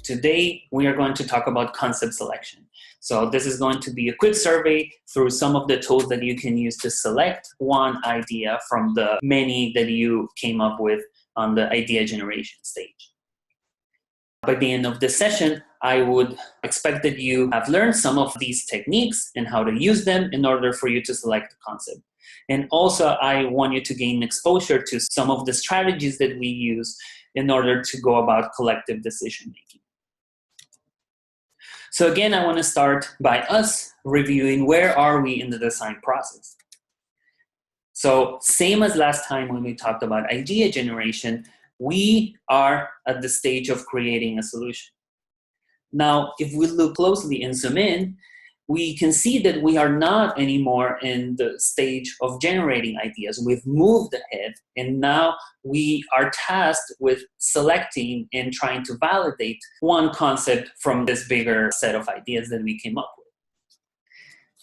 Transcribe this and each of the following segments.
Today, we are going to talk about concept selection. So this is going to be a quick survey through some of the tools that you can use to select one idea from the many that you came up with on the idea generation stage. By the end of this session, I would expect that you have learned some of these techniques and how to use them in order for you to select the concept. And also, I want you to gain exposure to some of the strategies that we use in order to go about collective decision-making. So again, I want to start by us reviewing where are we in the design process. So same as last time when we talked about idea generation, we are at the stage of creating a solution. Now, if we look closely and zoom in, we can see that we are not anymore in the stage of generating ideas. We've moved ahead, and now we are tasked with selecting and trying to validate one concept from this bigger set of ideas that we came up with.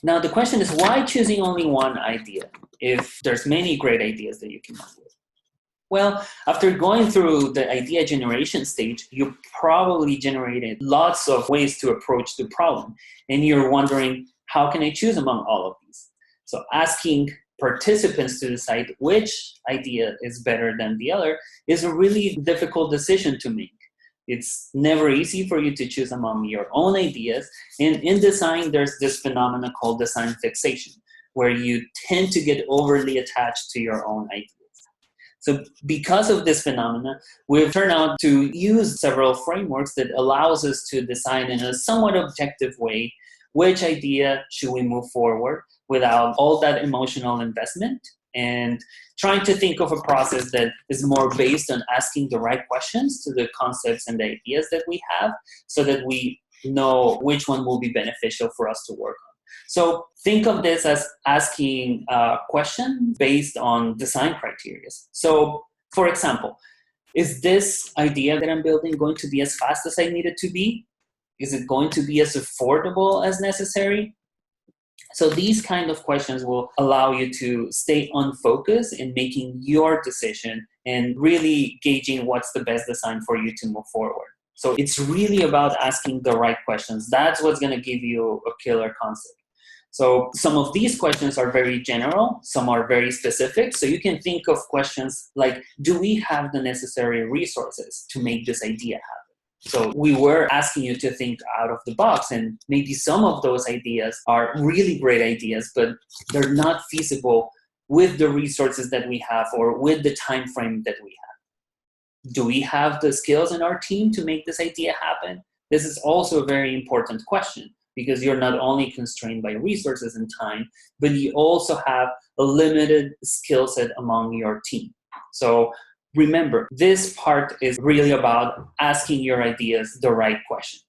Now, the question is, why choosing only one idea if there's many great ideas that you came up with? Well, after going through the idea generation stage, you probably generated lots of ways to approach the problem. And you're wondering, how can I choose among all of these? So asking participants to decide which idea is better than the other is a really difficult decision to make. It's never easy for you to choose among your own ideas. And in design, there's this phenomenon called design fixation, where you tend to get overly attached to your own ideas. So because of this phenomena, we've turned out to use several frameworks that allows us to decide in a somewhat objective way which idea should we move forward without all that emotional investment, and trying to think of a process that is more based on asking the right questions to the concepts and the ideas that we have so that we know which one will be beneficial for us to work on. So think of this as asking a question based on design criteria. So, for example, is this idea that I'm building going to be as fast as I need it to be? Is it going to be as affordable as necessary? So these kind of questions will allow you to stay on focus in making your decision and really gauging what's the best design for you to move forward. So it's really about asking the right questions. That's what's going to give you a killer concept. So some of these questions are very general, some are very specific. So you can think of questions like, do we have the necessary resources to make this idea happen? So we were asking you to think out of the box, and maybe some of those ideas are really great ideas, but they're not feasible with the resources that we have or with the time frame that we have. Do we have the skills in our team to make this idea happen? This is also a very important question, because you're not only constrained by resources and time, but you also have a limited skill set among your team. So remember, this part is really about asking your ideas the right question.